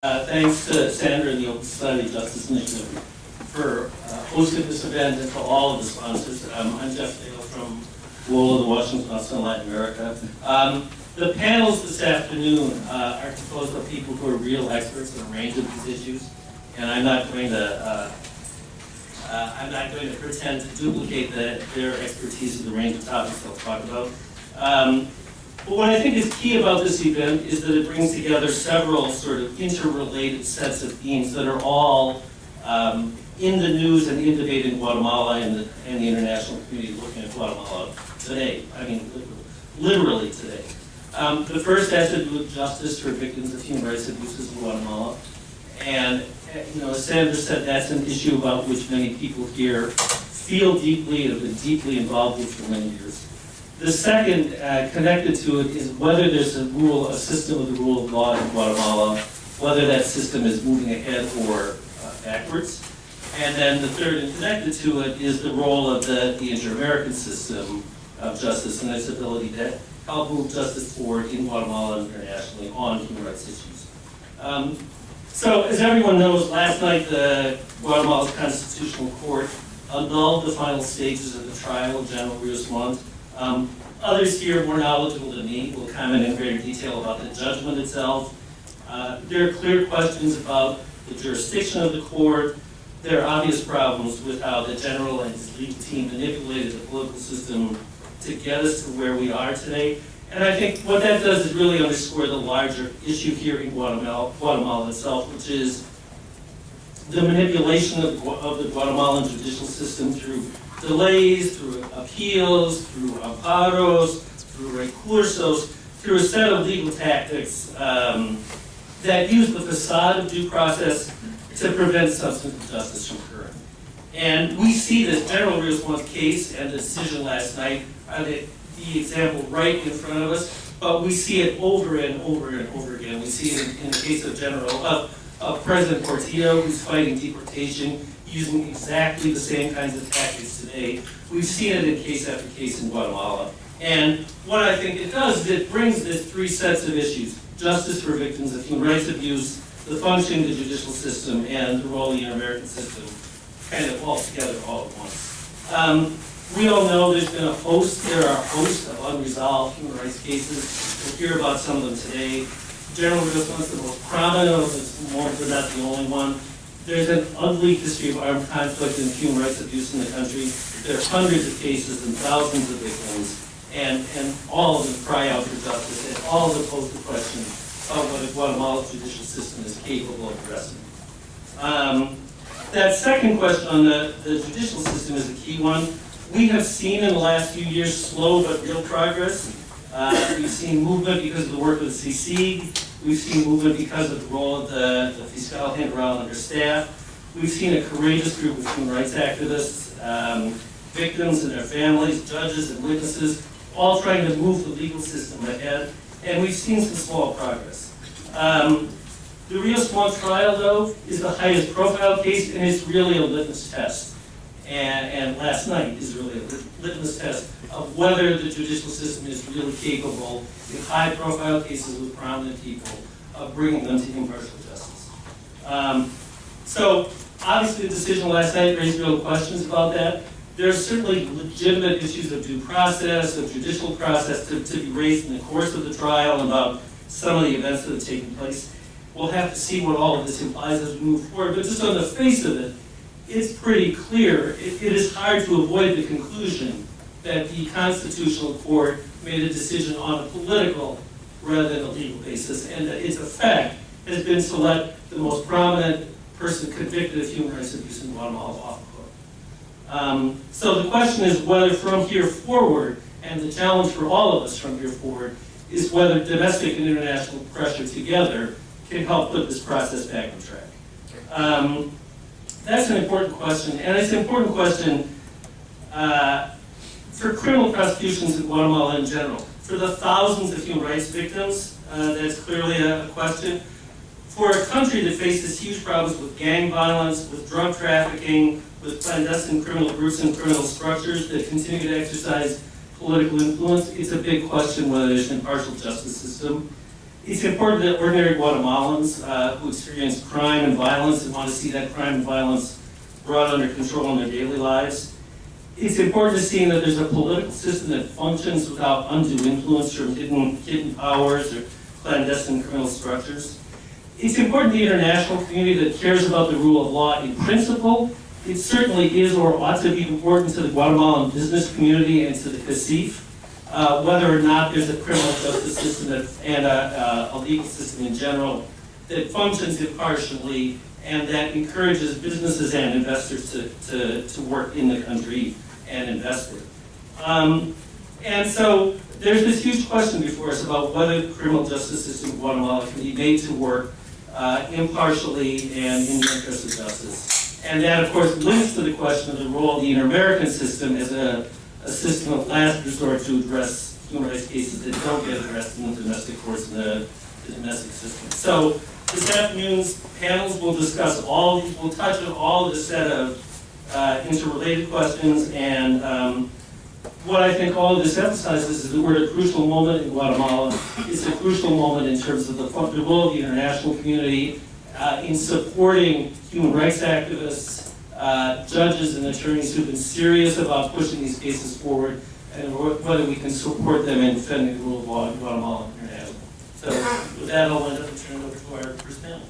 Thanks to Sandra and the Open Society Justice Initiative for hosting this event and to all of the sponsors. I'm Geoff Thale from WOLA, the Washington Council on Latin America. The panels this afternoon are composed of people who are real experts in a range of these issues, and I'm not going to pretend to duplicate their expertise in the range of topics they'll talk about. But what I think is key about this event is that it brings together several sort of interrelated sets of themes that are all in the news and in debate in Guatemala and the international community looking at Guatemala today. I mean, literally today. The first has to do with justice for victims of human rights abuses in Guatemala. And, as Sandra said, that's an issue about which many people here feel deeply and have been deeply involved with for many years. The second, connected to it, is whether there's a system of the rule of law in Guatemala, whether that system is moving ahead or backwards. And then the third, and connected to it, is the role of the inter-American system of justice and its ability to help move justice forward in Guatemala and internationally on human rights issues. So, as everyone knows, last night the Guatemala Constitutional Court annulled the final stages of the trial of General Rios Montt. Others here, more knowledgeable than me, will comment in greater detail about the judgment itself. There are clear questions about the jurisdiction of the court. There are obvious problems with how the general and his legal team manipulated the political system to get us to where we are today. And I think what that does is really underscore the larger issue here in Guatemala itself, which is the manipulation of the Guatemalan judicial system through delays, through appeals, through amparos, through recursos, through a set of legal tactics that use the facade of due process to prevent substantive justice from occurring. And we see this General Rios Montt's case and the decision last night are the example right in front of us, but we see it over and over and over again. We see it in the case of President Portillo, who's fighting deportation, using exactly the same kinds of tactics today. We've seen it in case after case in Guatemala. And what I think it does is it brings this three sets of issues: justice for victims of human rights abuse, the functioning of the judicial system, and the role of the inter-American system, kind of all together all at once. We all know there are a host of unresolved human rights cases. We'll hear about some of them today. General Rios Montt is the most prominent of them, but not the only one. There's an ugly history of armed conflict and human rights abuse in the country. There are hundreds of cases and thousands of victims, and all of them cry out for justice, and all of them pose the question of whether Guatemala's judicial system is capable of addressing it. That second question on the judicial system is a key one. We have seen in the last few years slow but real progress. We've seen movement because of the work of the CC. We've seen movement because of the role of the Fiscal General and her staff. We've seen a courageous group of human rights activists, victims and their families, judges and witnesses, all trying to move the legal system ahead. And we've seen some small progress. The Rios Montt trial, though, is the highest profile case, and it's really a litmus test. And last night is really a litmus test of whether the judicial system is really capable, in high-profile cases with prominent people, of bringing them to impartial justice. So, obviously, the decision last night raised real questions about that. There are certainly legitimate issues of due process, of judicial process to be raised in the course of the trial about some of the events that have taken place. We'll have to see what all of this implies as we move forward, but just on the face of it, it's pretty clear. It is hard to avoid the conclusion that the Constitutional Court made a decision on a political rather than a legal basis, and that its effect has been to let the most prominent person convicted of human rights abuse in Guatemala off the hook. So the question is whether from here forward, and the challenge for all of us from here forward, is whether domestic and international pressure together can help put this process back on track. That's an important question, and it's an important question for criminal prosecutions in Guatemala in general. For the thousands of human rights victims, that's clearly a question. For a country that faces huge problems with gang violence, with drug trafficking, with clandestine criminal groups and criminal structures that continue to exercise political influence, it's a big question whether there's an impartial justice system. It's important that ordinary Guatemalans who experience crime and violence and want to see that crime and violence brought under control in their daily lives. It's important to see that there's a political system that functions without undue influence from hidden powers or clandestine criminal structures. It's important to the international community that cares about the rule of law in principle. It certainly is or ought to be important to the Guatemalan business community and to the CACIF, whether or not there's a criminal justice system and a legal system in general that functions impartially and that encourages businesses and investors to work in the country and invest there. And so there's this huge question before us about whether the criminal justice system in Guatemala can be made to work impartially and in the interest of justice. And that, of course, links to the question of the role of the inter-American system as a system of last resort to address human rights cases that don't get addressed in the domestic courts and the domestic system. So this afternoon's panels will discuss we'll touch on all of the set of interrelated questions, and what I think all of this emphasizes is that we're at a crucial moment in Guatemala. It's a crucial moment in terms of the role of the international community in supporting human rights activists, judges and attorneys who've been serious about pushing these cases forward, and whether we can support them in defending the rule of law in Guatemala and internationally. So with that, I'll end up and turn it over to our first panel.